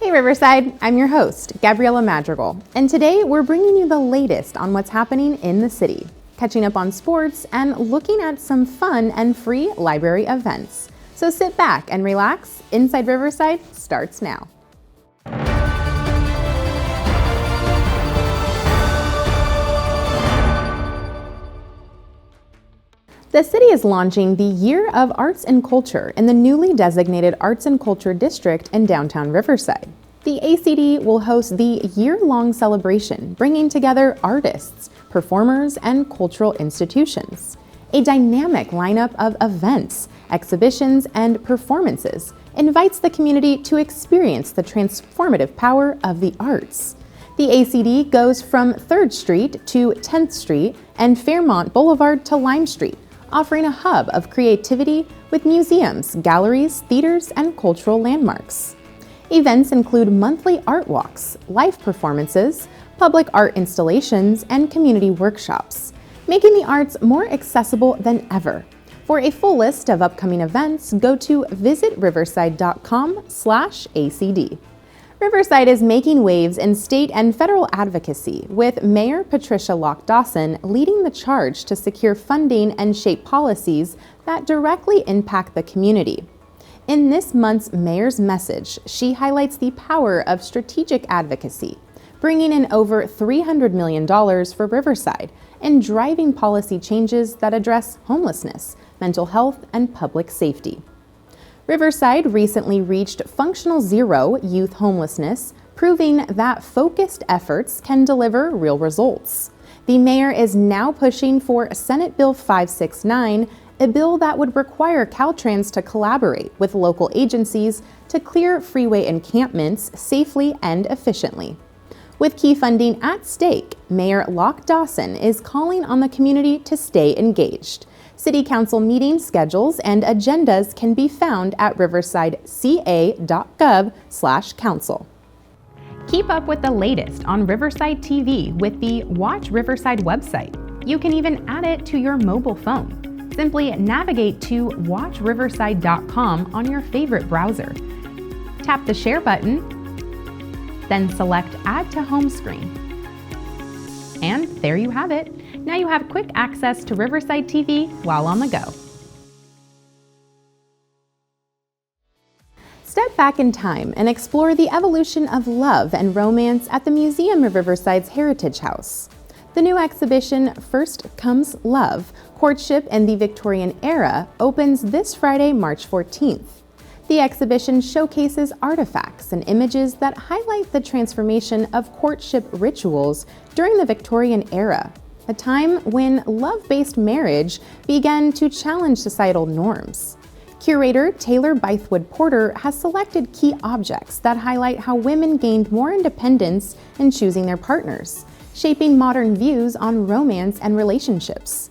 Hey Riverside, I'm your host, Gabriella Madrigal, and today we're bringing you the latest on what's happening in the city, catching up on sports and looking at some fun and free library events. So sit back and relax. Inside Riverside starts now. The city is launching the Year of Arts and Culture in the newly designated Arts and Culture District in downtown Riverside. The ACD will host the year-long celebration, bringing together artists, performers, and cultural institutions. A dynamic lineup of events, exhibitions, and performances invites the community to experience the transformative power of the arts. The ACD goes from 3rd Street to 10th Street and Fairmont Boulevard to Lime Street, offering a hub of creativity with museums, galleries, theaters, and cultural landmarks. Events include monthly art walks, live performances, public art installations, and community workshops, making the arts more accessible than ever. For a full list of upcoming events, go to visitriverside.com/ACD. Riverside is making waves in state and federal advocacy, with Mayor Patricia Locke Dawson leading the charge to secure funding and shape policies that directly impact the community. In this month's Mayor's Message, she highlights the power of strategic advocacy, bringing in over $300 million for Riverside and driving policy changes that address homelessness, mental health, and public safety. Riverside recently reached functional zero youth homelessness, proving that focused efforts can deliver real results. The mayor is now pushing for Senate Bill 569, a bill that would require Caltrans to collaborate with local agencies to clear freeway encampments safely and efficiently. With key funding at stake, Mayor Locke Dawson is calling on the community to stay engaged. City Council meeting schedules and agendas can be found at riversideca.gov/council. Keep up with the latest on Riverside TV with the Watch Riverside website. You can even add it to your mobile phone. Simply navigate to watchriverside.com on your favorite browser. Tap the share button, then select Add to Home Screen. And there you have it. Now you have quick access to Riverside TV while on the go. Step back in time and explore the evolution of love and romance at the Museum of Riverside's Heritage House. The new exhibition, First Comes Love, Courtship in the Victorian Era, opens this Friday, March 14th. The exhibition showcases artifacts and images that highlight the transformation of courtship rituals during the Victorian era, a time when love-based marriage began to challenge societal norms. Curator Taylor Bythewood Porter has selected key objects that highlight how women gained more independence in choosing their partners, shaping modern views on romance and relationships.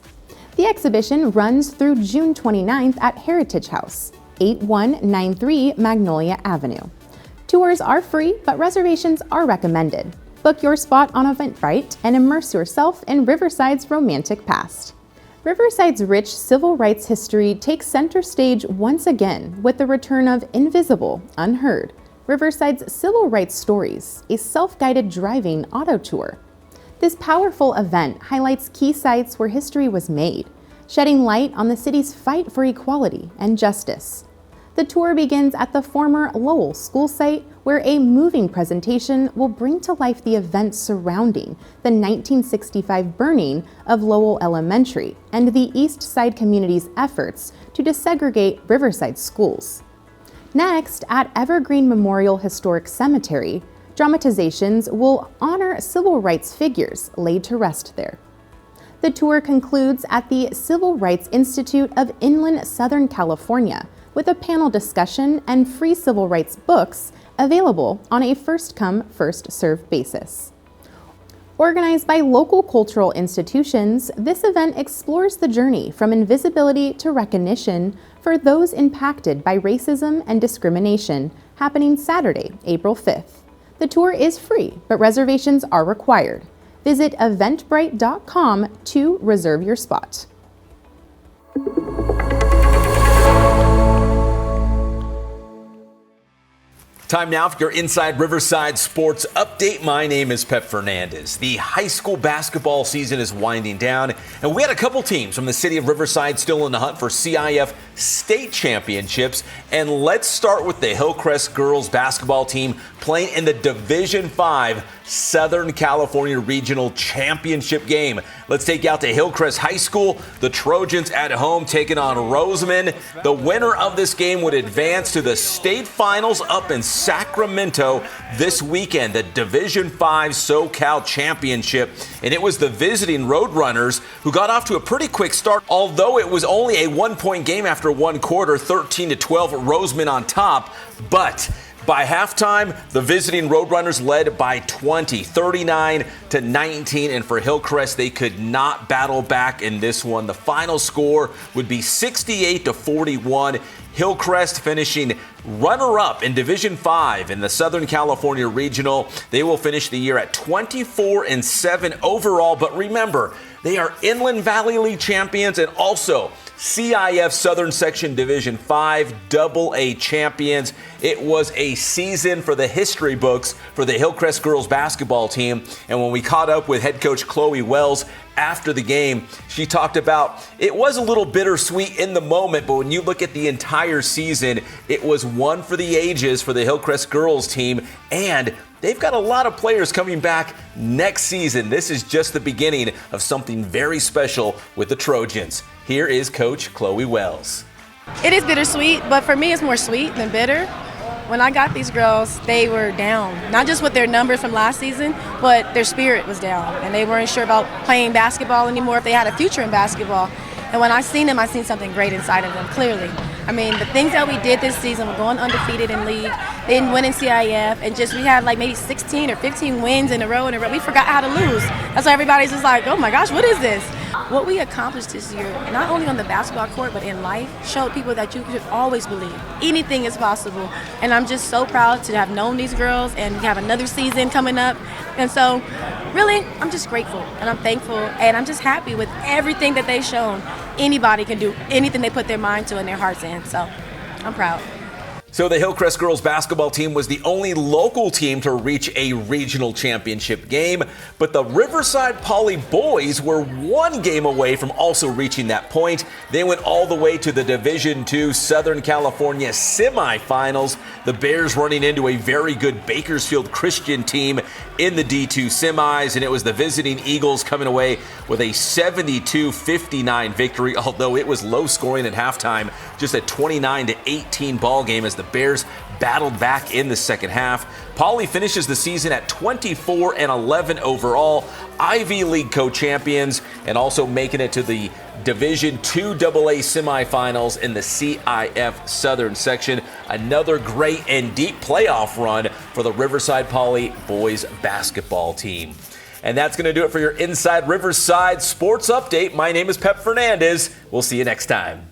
The exhibition runs through June 29th at Heritage House, 8193 Magnolia Avenue. Tours are free, but reservations are recommended. Book your spot on Eventbrite and immerse yourself in Riverside's romantic past. Riverside's rich civil rights history takes center stage once again with the return of Invisible, Unheard, Riverside's Civil Rights Stories, a self-guided driving auto tour. This powerful event highlights key sites where history was made, shedding light on the city's fight for equality and justice. The tour begins at the former Lowell School site, where a moving presentation will bring to life the events surrounding the 1965 burning of Lowell Elementary and the East Side community's efforts to desegregate Riverside schools. Next, at Evergreen Memorial Historic Cemetery, dramatizations will honor civil rights figures laid to rest there. The tour concludes at the Civil Rights Institute of Inland Southern California, with a panel discussion and free civil rights books available on a first-come, first-served basis. Organized by local cultural institutions, this event explores the journey from invisibility to recognition for those impacted by racism and discrimination, happening Saturday, April 5th. The tour is free, but reservations are required. Visit eventbrite.com to reserve your spot. Time now for your Inside Riverside Sports Update. My name is Pep Fernandez. The high school basketball season is winding down, and we had a couple teams from the city of Riverside still in the hunt for CIF state championships. And let's start with the Hillcrest girls basketball team playing in the Division 5 Southern California Regional Championship game. Let's take you out to Hillcrest High School. The Trojans at home taking on Roseman. The winner of this game would advance to the state finals up in Sacramento this weekend, the Division 5 SoCal Championship. And it was the visiting Roadrunners who got off to a pretty quick start, although it was only a 1-point game after one quarter, 13-12 Roseman on top. But by halftime, the visiting Roadrunners led by 20, 39-19, and for Hillcrest, they could not battle back in this one. The final score would be 68-41. Hillcrest finishing runner-up in Division 5 in the Southern California Regional. They will finish the year at 24-7 overall, but remember, they are Inland Valley League champions and also CIF Southern Section Division 5 AA champions. It was a season for the history books for the Hillcrest girls basketball team. And when we caught up with head coach Chloe Wells after the game, she talked about it was a little bittersweet in the moment, but when you look at the entire season, it was one for the ages for the Hillcrest girls team, and they've got a lot of players coming back next season. This is just the beginning of something very special with the Trojans. Here is Coach Chloe Wells. It is bittersweet, but for me it's more sweet than bitter. When I got these girls, they were down, not just with their numbers from last season, but their spirit was down, and they weren't sure about playing basketball anymore, if they had a future in basketball. And when I seen them, I seen something great inside of them, clearly. I mean, the things that we did this season, we're going undefeated in league, they didn't win in CIF, and just we had like maybe 16 or 15 wins in a row. We forgot how to lose. That's why everybody's just like, oh my gosh, what is this? What we accomplished this year, not only on the basketball court, but in life, showed people that you could always believe. Anything is possible. And I'm just so proud to have known these girls, and we have another season coming up. And so, really, I'm just grateful, and I'm thankful, and I'm just happy with everything that they've shown. Anybody can do anything they put their mind to and their hearts in. So, I'm proud. So the Hillcrest girls basketball team was the only local team to reach a regional championship game, but the Riverside Poly boys were one game away from also reaching that point. They went all the way to the Division II Southern California semifinals. The Bears running into a very good Bakersfield Christian team in the D2 semis, and it was the visiting Eagles coming away with a 72-59 victory, although it was low scoring at halftime, just a 29-18 ball game as the Bears battled back in the second half. Poly finishes the season at 24-11 overall, Ivy League co-champions, and also making it to the Division II AA semifinals in the CIF Southern section. Another great and deep playoff run for the Riverside Poly boys basketball team. And that's going to do it for your Inside Riverside Sports Update. My name is Pep Fernandez. We'll see you next time.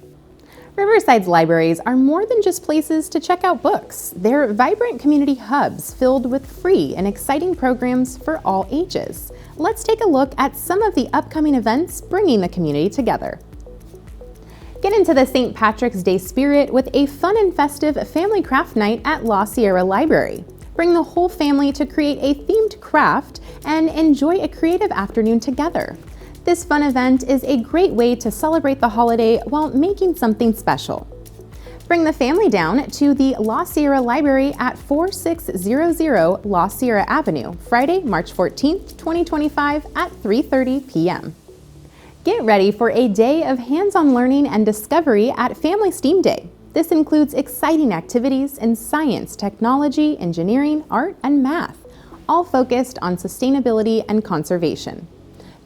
Riverside's libraries are more than just places to check out books. They're vibrant community hubs filled with free and exciting programs for all ages. Let's take a look at some of the upcoming events bringing the community together. Get into the St. Patrick's Day spirit with a fun and festive family craft night at La Sierra Library. Bring the whole family to create a themed craft and enjoy a creative afternoon together. This fun event is a great way to celebrate the holiday while making something special. Bring the family down to the La Sierra Library at 4600 La Sierra Avenue, Friday, March 14th, 2025 at 3:30 p.m. Get ready for a day of hands-on learning and discovery at Family STEAM Day. This includes exciting activities in science, technology, engineering, art, and math, all focused on sustainability and conservation.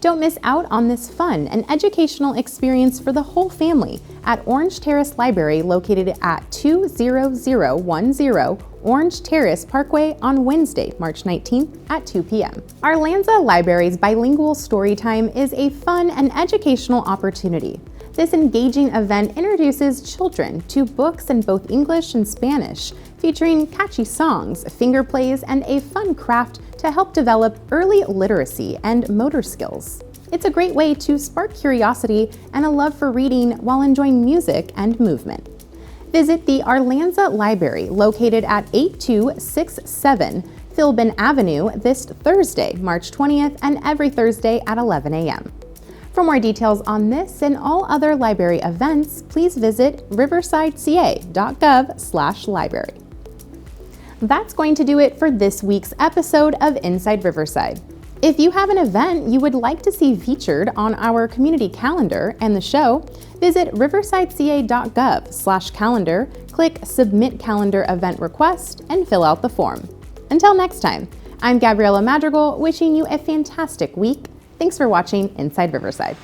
Don't miss out on this fun and educational experience for the whole family at Orange Terrace Library, located at 20010 Orange Terrace Parkway on Wednesday, March 19th at 2 p.m. Arlanza Library's bilingual storytime is a fun and educational opportunity. This engaging event introduces children to books in both English and Spanish, featuring catchy songs, finger plays, and a fun craft to help develop early literacy and motor skills. It's a great way to spark curiosity and a love for reading while enjoying music and movement. Visit the Arlanza Library located at 8267 Philbin Avenue this Thursday, March 20th, and every Thursday at 11 a.m. For more details on this and all other library events, please visit riversideca.gov/library. That's going to do it for this week's episode of Inside Riverside. If you have an event you would like to see featured on our community calendar and the show, visit riversideca.gov/calendar, click Submit Calendar Event Request, and fill out the form. Until next time, I'm Gabriela Madrigal, wishing you a fantastic week. Thanks for watching Inside Riverside.